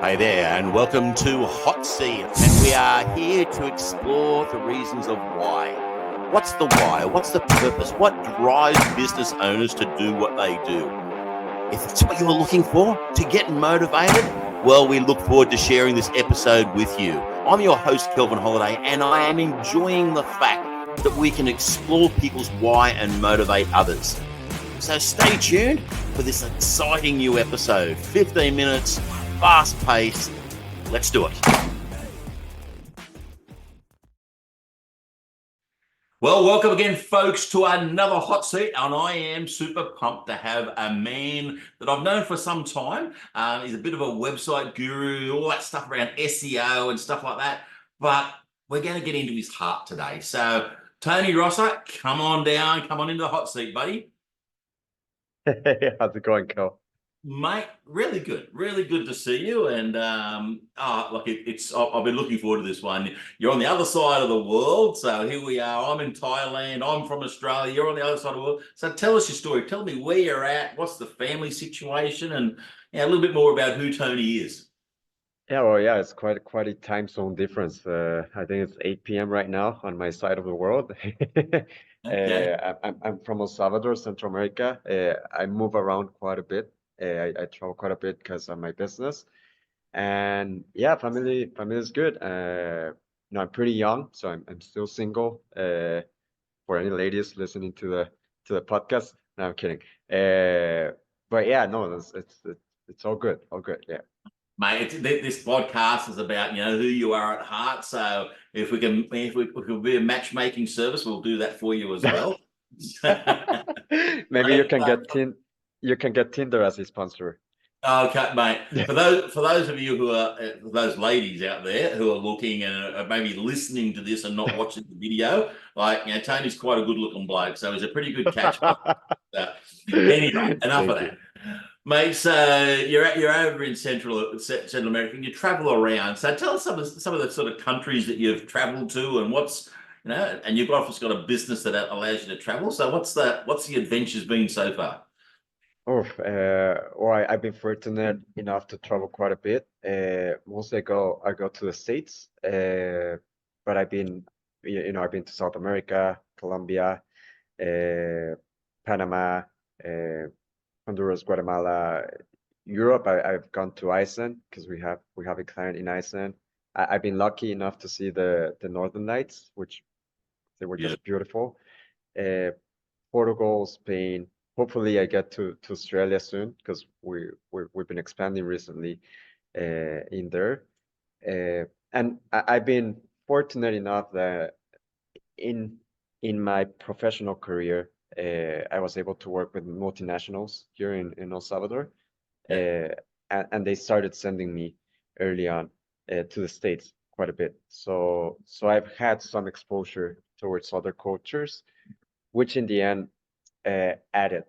Hey there, and welcome to Hot Seat. And we are here to explore the reasons of why. What's the why? What's the purpose? What drives business owners to do what they do? If it's what you're looking for, to get motivated, well, we look forward to sharing this episode with you. I'm your host, Kelvin Holiday, and I am enjoying the fact that we can explore people's why and motivate others. So stay tuned for this exciting new episode. 15 minutes, fast paced. Let's do it. Well, welcome again, folks, to another Hot Seat, and I am super pumped to have a man that I've known for some time. He's a bit of a website guru, all that stuff around SEO and stuff like that, but we're going to get into his heart today. So, Tony Rosa, come on down, come on into the Hot Seat, buddy. Hey, how's it going, Kel? Mate, really good to see you. And I've been looking forward to this one. You're on the other side of the world, so here we are. I'm in Thailand. I'm from Australia. You're on the other side of the world. So tell us your story. Tell me where you're at. What's the family situation, and a little bit more about who Tony is. Yeah, it's quite a time zone difference. I think it's 8 p.m. right now on my side of the world. Okay. I'm from El Salvador, Central America. I move around quite a bit. I travel quite a bit because of my business. And yeah, family is good. I'm pretty young, so I'm still single. For any ladies listening to the podcast, no, I'm kidding. But yeah, no, it's all good, all good. Yeah. Mate, this podcast is about who you are at heart. So if we can be a matchmaking service, we'll do that for you as well. Maybe Mate, you can get Tinder as a sponsor. okay, mate. For those of you who are those ladies out there who are looking and are maybe listening to this and not watching the video, Tony's quite a good-looking bloke, so he's a pretty good catch. Anyway, enough of that. Mate, so you're over in Central America and you travel around. So tell us some of the sort of countries that you've traveled to and and you've obviously got a business that allows you to travel. So what's the adventures been so far? I've been fortunate enough to travel quite a bit. Mostly I go to the States, but I've been to South America, Colombia, uh, Panama, uh, Honduras, Guatemala, Europe. I've gone to Iceland because we have a client in Iceland. I've been lucky enough to see the Northern Lights, which they were Yeah. just beautiful. Uh, Portugal, Spain. Hopefully, I get to Australia soon because we've been expanding recently in there. And I've been fortunate enough that in my professional career, I was able to work with multinationals here in El Salvador, Yeah. and they started sending me early on to the States quite a bit. So I've had some exposure towards other cultures, which in the end added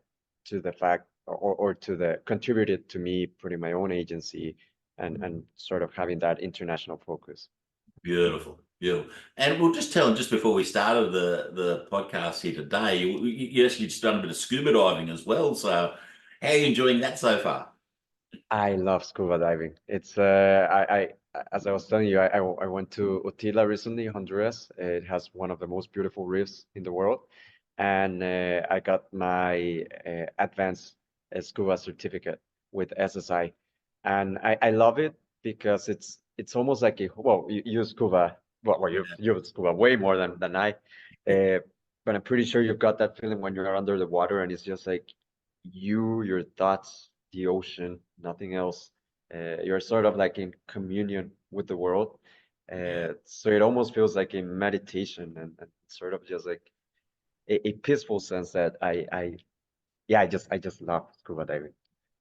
to the fact or to the contributed to me putting my own agency and sort of having that international focus. Beautiful, beautiful. And we'll just tell them just before we started the podcast here today, you actually just done a bit of scuba diving as well. So how are you enjoying that so far? I love scuba diving. It's as I was telling you, I went to Utila recently, Honduras. It has one of the most beautiful reefs in the world, and I got my advanced scuba certificate with SSI, and I love it because it's almost like you scuba you scuba way more than I, but I'm pretty sure you've got that feeling when you're under the water and it's just like your thoughts, the ocean, nothing else. You're sort of like in communion with the world. Yeah. So it almost feels like a meditation and sort of just like a peaceful sense that I just love scuba diving.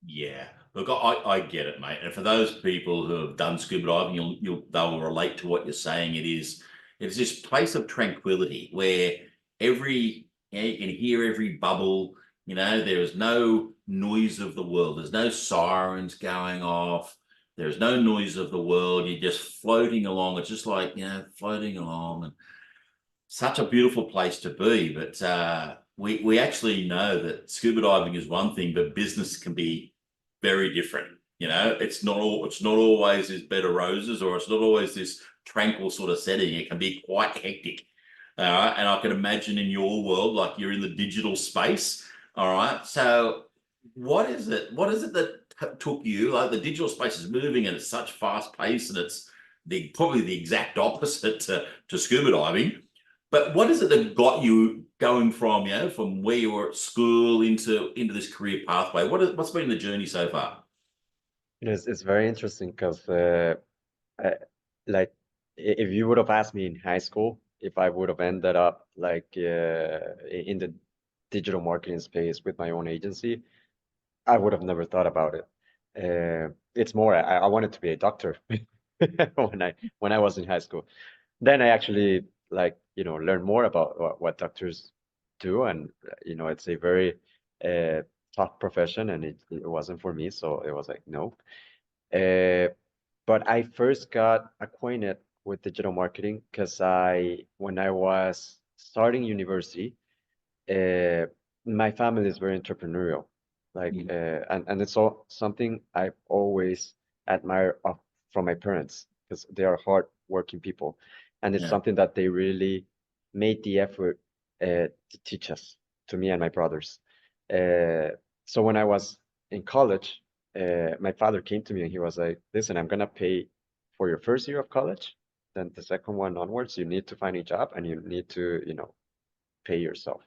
Yeah, look, I get it, mate. And for those people who have done scuba diving, they'll relate to what you're saying. It's this place of tranquility where you can hear every bubble. There is no noise of the world. There's no sirens going off. There's no noise of the world. You're just floating along. It's just like floating along, and such a beautiful place to be. But we actually know that scuba diving is one thing, but business can be very different. It's not always this bed of roses, or it's not always this tranquil sort of setting. It can be quite hectic. All right. And I can imagine in your world, like you're in the digital space. All right. So what is it? What is it that took you? Like the digital space is moving at such fast pace, and it's probably the exact opposite to scuba diving. But what is it that got you going from, from where you were at school into this career pathway? What's been the journey so far? It's very interesting because uh, like if you would have asked me in high school if I would have ended up like in the digital marketing space with my own agency, I would have never thought about it. It's more I wanted to be a doctor when I was in high school. Then I actually learn more about what doctors do, and it's a very uh, tough profession, and it wasn't for me, so it was like no. Uh, but I first got acquainted with digital marketing because when I was starting university, uh, my family is very entrepreneurial, like, Mm. and it's all something I've always admired from my parents because they are hard working people, and it's Yeah. something that they really made the effort to teach us, to me and my brothers. So when I was in college, my father came to me and he was like, "Listen, I'm gonna pay for your first year of college. Then the second one onwards, you need to find a job and you need to, pay yourself."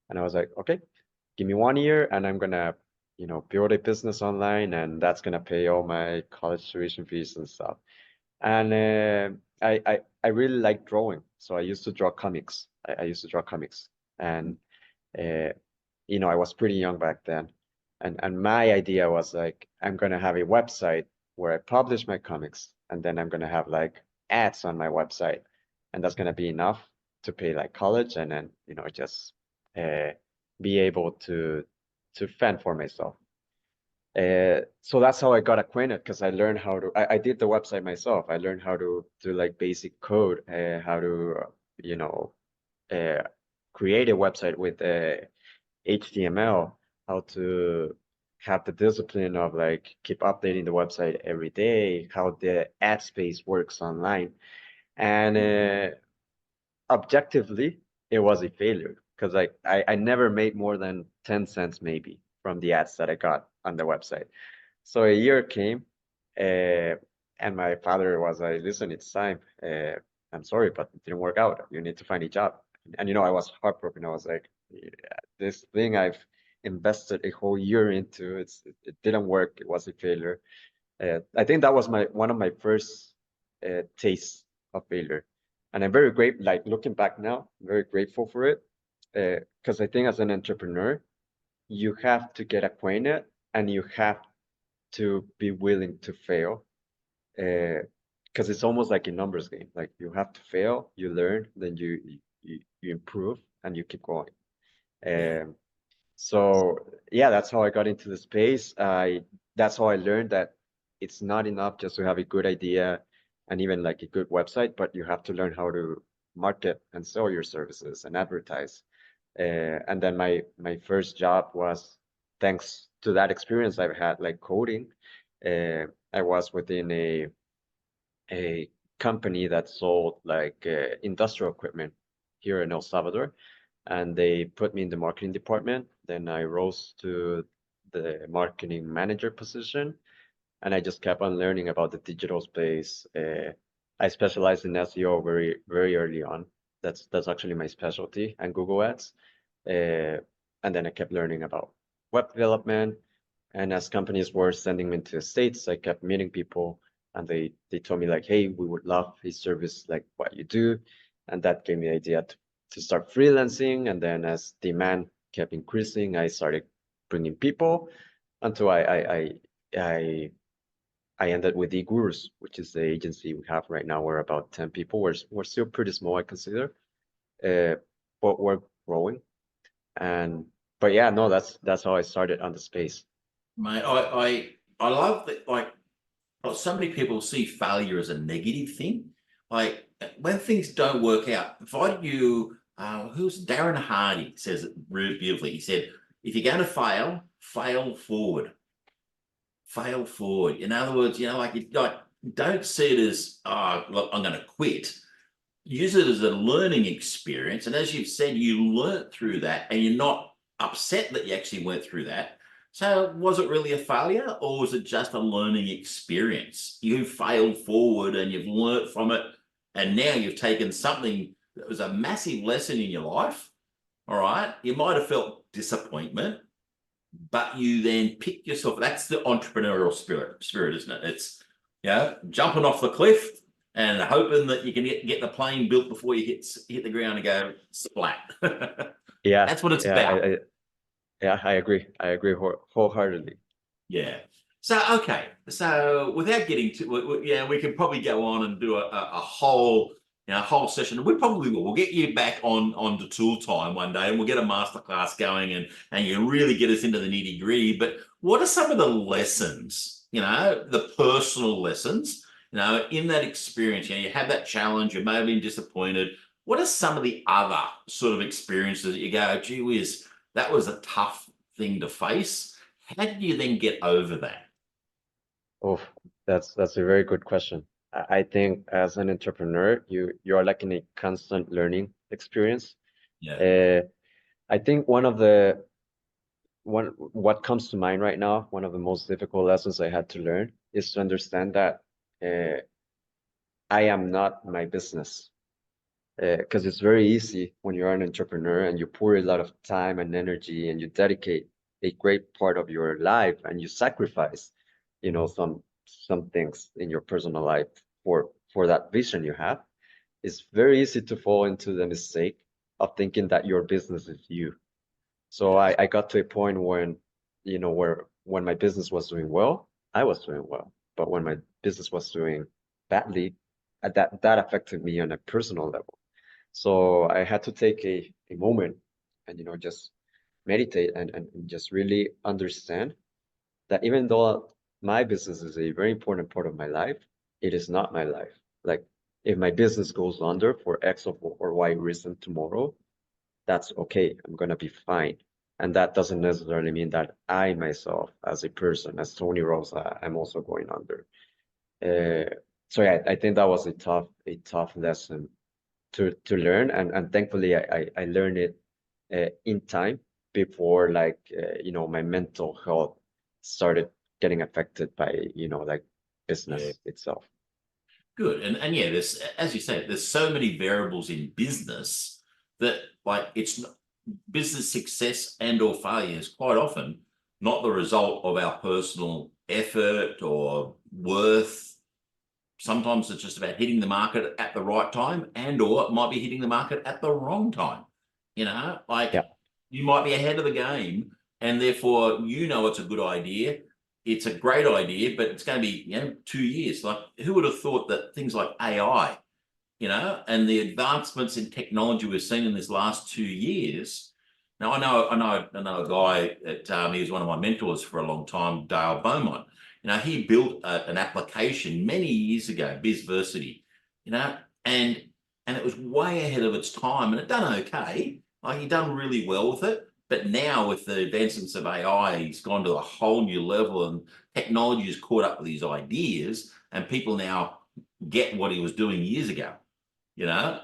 And I was like, okay, give me 1 year and I'm gonna, build a business online and that's gonna pay all my college tuition fees and stuff. And I really like drawing. So I used to draw comics. I used to draw comics. And uh, I was pretty young back then. And my idea was like, I'm gonna have a website where I publish my comics and then I'm gonna have like ads on my website. And that's gonna be enough to pay like college and then, just uh, be able to fend for myself. So that's how I got acquainted because I learned how to, I did the website myself. I learned how to do like basic code, how to, you know, uh, create a website with HTML, how to have the discipline of like keep updating the website every day, how the ad space works online. And objectively, it was a failure because I never made more than 10 cents maybe from the ads that I got on the website. So a year came, uh, and my father was like, "Listen, it's time. I'm sorry, but it didn't work out. You need to find a job." And I was heartbroken. I was like, "Yeah, this thing I've invested a whole year into, it didn't work. It was a failure." I think that was my one of my first tastes of failure, and I'm very great. Like looking back now, I'm very grateful for it, because I think as an entrepreneur, you have to get acquainted and you have to be willing to fail, because it's almost like a numbers game. Like you have to fail, you learn, then you improve and you keep going. Yeah. Um, so yeah, that's how I got into the space. That's how I learned that it's not enough just to have a good idea and even like a good website, but you have to learn how to market and sell your services and advertise. And then my first job was thanks to that experience I've had like coding. I was within a company that sold like industrial equipment here in El Salvador, and they put me in the marketing department. Then I rose to the marketing manager position, and I just kept on learning about the digital space. I specialized in SEO very very early on. That's actually my specialty, and Google Ads. And then I kept learning about web development. And as companies were sending me to the States, I kept meeting people, and they told me like, "Hey, we would love a service like what you do," and that gave me the idea to start freelancing. And then as demand kept increasing, I started bringing people until I I ended with eGurus, which is the agency we have right now. We're about 10 people. We're still pretty small, I consider, uh, but we're growing. And but yeah, no, that's how I started on the space. Mate, I love that. Like, so many people see failure as a negative thing. Like when things don't work out, if I you, who's Darren Hardy says it really beautifully. He said, if you're going to fail, fail forward. fail forward. In other words, like don't see it as, oh, look, I'm going to quit. Use it as a learning experience. And as you've said, you learnt through that and you're not upset that you actually went through that. So was it really a failure or was it just a learning experience? You failed forward and you've learnt from it. And now you've taken something that was a massive lesson in your life. All right. You might have felt disappointment, but you then pick yourself. That's the entrepreneurial spirit, isn't it? It's, jumping off the cliff and hoping that you can get the plane built before you hit the ground and go splat. Yeah, That's what it's yeah, about. yeah, I agree. I agree wholeheartedly. Yeah. So okay. So without getting to, we can probably go on and do a whole, whole session. We probably will. We'll get you back on to tool time one day, and we'll get a masterclass going, and you really get us into the nitty gritty. But what are some of the lessons? The personal lessons. In that experience. You have that challenge. You may have been disappointed. What are some of the other sort of experiences that you go, gee whiz, that was a tough thing to face? How did you then get over that? Oh, that's a very good question. I think as an entrepreneur, you are like in a constant learning experience. Yeah. Uh, I think what comes to mind right now, one of the most difficult lessons I had to learn is to understand that uh, I am not my business. Because it's very easy when you're an entrepreneur and you pour a lot of time and energy and you dedicate a great part of your life and you sacrifice, some things in your personal life for that vision you have. It's very easy to fall into the mistake of thinking that your business is you. So Yeah. I got to a point where when my business was doing well, I was doing well. But when my business was doing badly, that affected me on a personal level. So I had to take a moment and just meditate and just really understand that even though my business is a very important part of my life, it is not my life. Like if my business goes under for X or Y reason tomorrow, that's okay. I'm gonna be fine. And that doesn't necessarily mean that I myself, as a person, as Tony Rosa, I'm also going under. So yeah, I think that was a tough lesson to learn, and thankfully I learned it in time before my mental health started getting affected by like Yeah. business itself. Good. And yeah, there's, as you say, there's so many variables in business that, like, it's business success and or failure is quite often not the result of our personal effort or worth. Sometimes it's just about hitting the market at the right time, and or it might be hitting the market at the wrong time. Like, Yeah, you might be ahead of the game and therefore it's a good idea. It's a great idea, but it's going to be 2 years. Like, who would have thought that things like AI, and the advancements in technology we've seen in this last 2 years. Now, I know a guy that he was one of my mentors for a long time, Dale Beaumont. He built an application many years ago, BizVersity, you know, and it was way ahead of its time, and it done okay. Like, he done really well with it. But now with the advancements of AI, he's gone to a whole new level, and technology has caught up with his ideas, and people now get what he was doing years ago.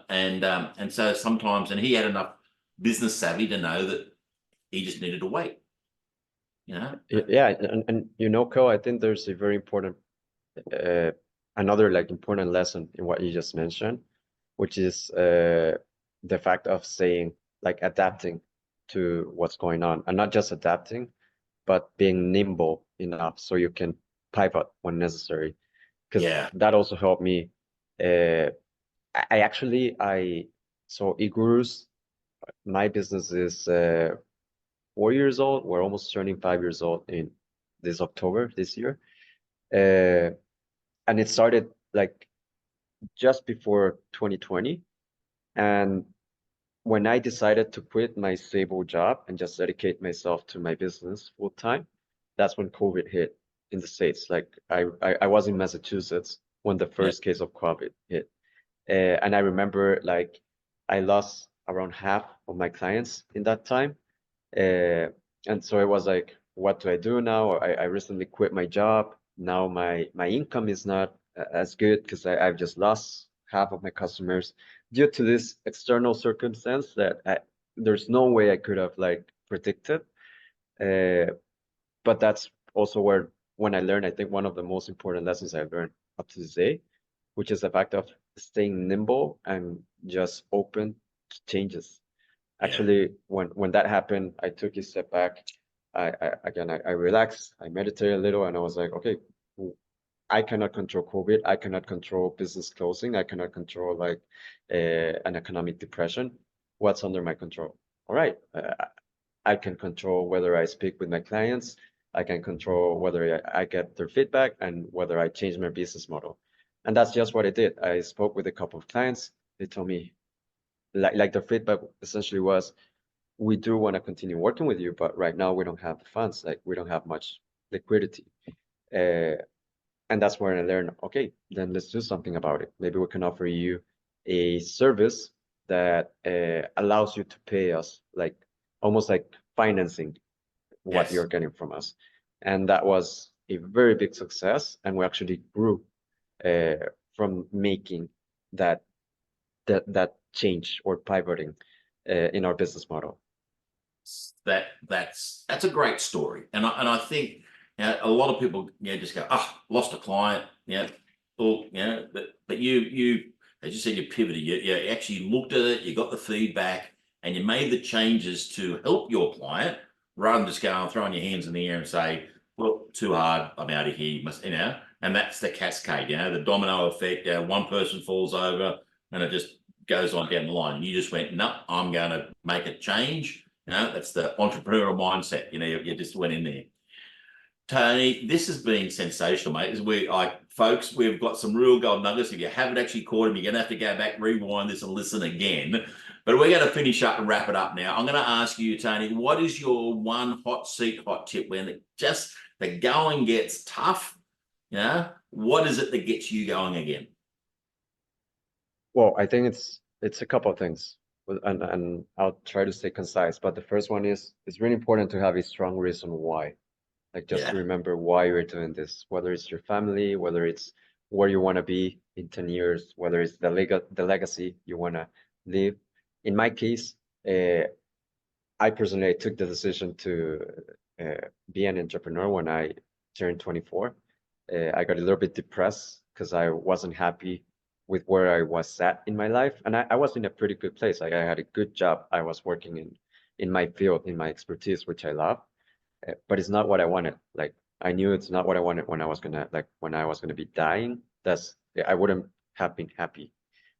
And so sometimes, and he had enough business savvy to know that he just needed to wait. you know yeah, and Ko, I think there's a very important uh, another like important lesson in what you just mentioned, which is the fact of saying like adapting to what's going on, and not just adapting, but being nimble enough so you can pivot when necessary. Because yeah. that also helped me. Uh, I actually so eGurus, my business is 4 years old. We're almost turning 5 years old in this October this year. Uh, and it started like just before 2020. And when I decided to quit my stable job and just dedicate myself to my business full time, that's when COVID hit in the States. Like I was in Massachusetts when the Yeah. first case of COVID hit. And I remember like I lost around half of my clients in that time. Uh, and so it was like what do I do now? I recently quit my job. Now my income is not as good because I've just lost half of my customers due to this external circumstance that there's no way I could have like predicted. Uh, but that's also where when I learned, I think one of the most important lessons I've learned up to this day, which is the fact of staying nimble and just open to changes. Yeah. Actually, when that happened, I took a step back. I relaxed, I meditated a little, and I was like, okay, I cannot control COVID. I cannot control business closing. I cannot control like an economic depression. What's under my control? All right, I can control whether I speak with my clients. I can control whether I get their feedback and whether I change my business model. And that's just what I did. I spoke with a couple of clients. They told me, like the feedback essentially was, we do want to continue working with you, but right now we don't have the funds. Like we don't have much liquidity. Uh, and that's where I learned, okay, then let's do something about it. Maybe we can offer you a service that allows you to pay us, like almost like financing what Yes. you're getting from us. And that was a very big success. And we actually grew from making that that change or pivoting in our business model. That's a great story, and I think, you know, a lot of people, you know, just go, oh, lost a client, you know, or, you know, but you as you said, you pivoted, you actually looked at it, you got the feedback, and you made the changes to help your client rather than just going throwing your hands in the air and say, well, too hard, I'm out of here, you must, you know. And that's the cascade, you know, the domino effect. You know, one person falls over and it just goes on down the line. And you just went, no, I'm going to make a change. You know, that's the entrepreneurial mindset. You know, you just went in there. Tony, this has been sensational, mate. Folks, we've got some real gold nuggets. If you haven't actually caught them, you're going to have to go back, rewind this, and listen again. But we're going to finish up and wrap it up now. I'm going to ask you, Tony, what is your one hot seat, hot tip when the going gets tough? You know, what is it that gets you going again? Well, I think it's a couple of things, and I'll try to stay concise. But the first one is it's really important to have a strong reason why. Like just to Yeah. remember why you're doing this, whether it's your family, whether it's where you want to be in 10 years, whether it's the legacy you want to leave. In my case, I personally took the decision to be an entrepreneur when I turned 24. I got a little bit depressed because I wasn't happy with where I was at in my life. And I was in a pretty good place. Like I had a good job. I was working in my field, in my expertise, which I love. But it's not what I wanted. Like I knew it's not what I wanted when I was gonna be dying. I wouldn't have been happy.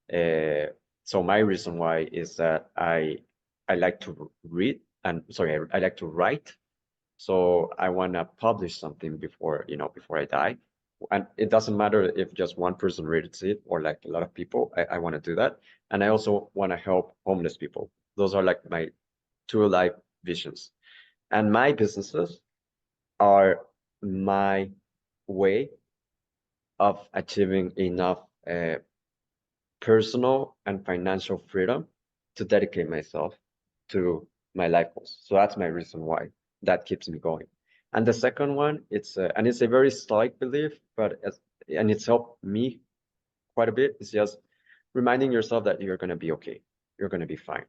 So my reason why is that I like to read and sorry, I like to write. So I want to publish something before I die. And it doesn't matter if just one person reads it or like a lot of people. I want to do that. And I also want to help homeless people. Those are like my two life visions. And my businesses are my way of achieving enough personal and financial freedom to dedicate myself to my life goals. So that's my reason why that keeps me going. And the second one, it's a very stoic belief, and it's helped me quite a bit. It's just reminding yourself that you're gonna be okay. You're gonna be fine.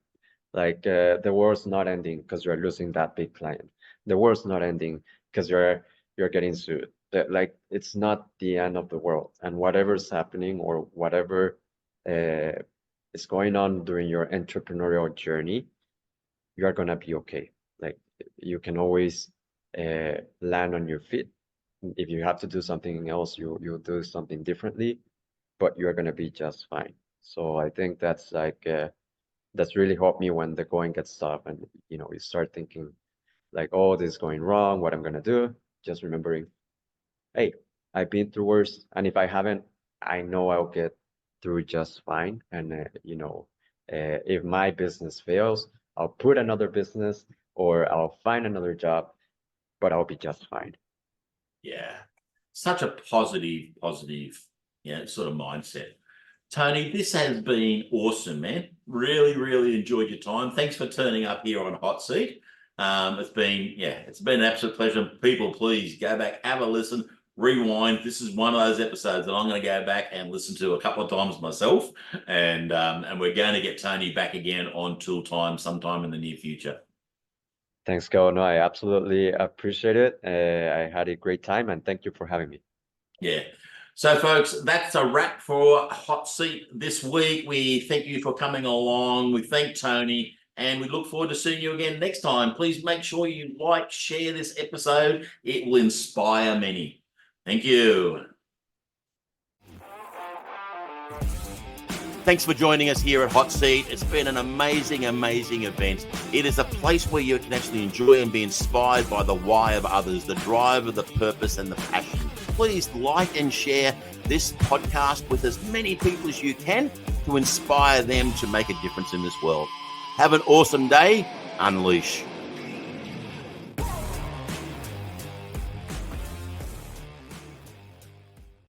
Like the world's not ending because you're losing that big client. The world's not ending because you're getting sued. Like it's not the end of the world. And whatever's happening or whatever uh, is going on during your entrepreneurial journey, you're gonna be okay. Like you can always land on your feet. If you have to do something else, you'll do something differently, but you're gonna be just fine. So I think that's really helped me when the going gets tough and you start thinking like, oh, this is going wrong, what I'm gonna do. Just remembering, hey, I've been through worse, and if I haven't, I know I'll get through just fine. And if my business fails, I'll put another business or I'll find another job, but I'll be just fine. Yeah. Such a positive, you know, sort of mindset. Tony, this has been awesome, man. Really, really enjoyed your time. Thanks for turning up here on Hot Seat. It's been an absolute pleasure. People, please go back, have a listen, rewind. This is one of those episodes that I'm going to go back and listen to a couple of times myself, and we're going to get Tony back again on Tool Time sometime in the near future. Thanks, Go. No, I absolutely appreciate it. I had a great time, and thank you for having me. Yeah. So, folks, that's a wrap for Hot Seat this week. We thank you for coming along. We thank Tony, and we look forward to seeing you again next time. Please make sure you like, share this episode. It will inspire many. Thank you. Thanks for joining us here at Hot Seat. It's been an amazing, amazing event. It is a place where you can actually enjoy and be inspired by the why of others, the drive of the purpose and the passion. Please like and share this podcast with as many people as you can to inspire them to make a difference in this world. Have an awesome day. Unleash.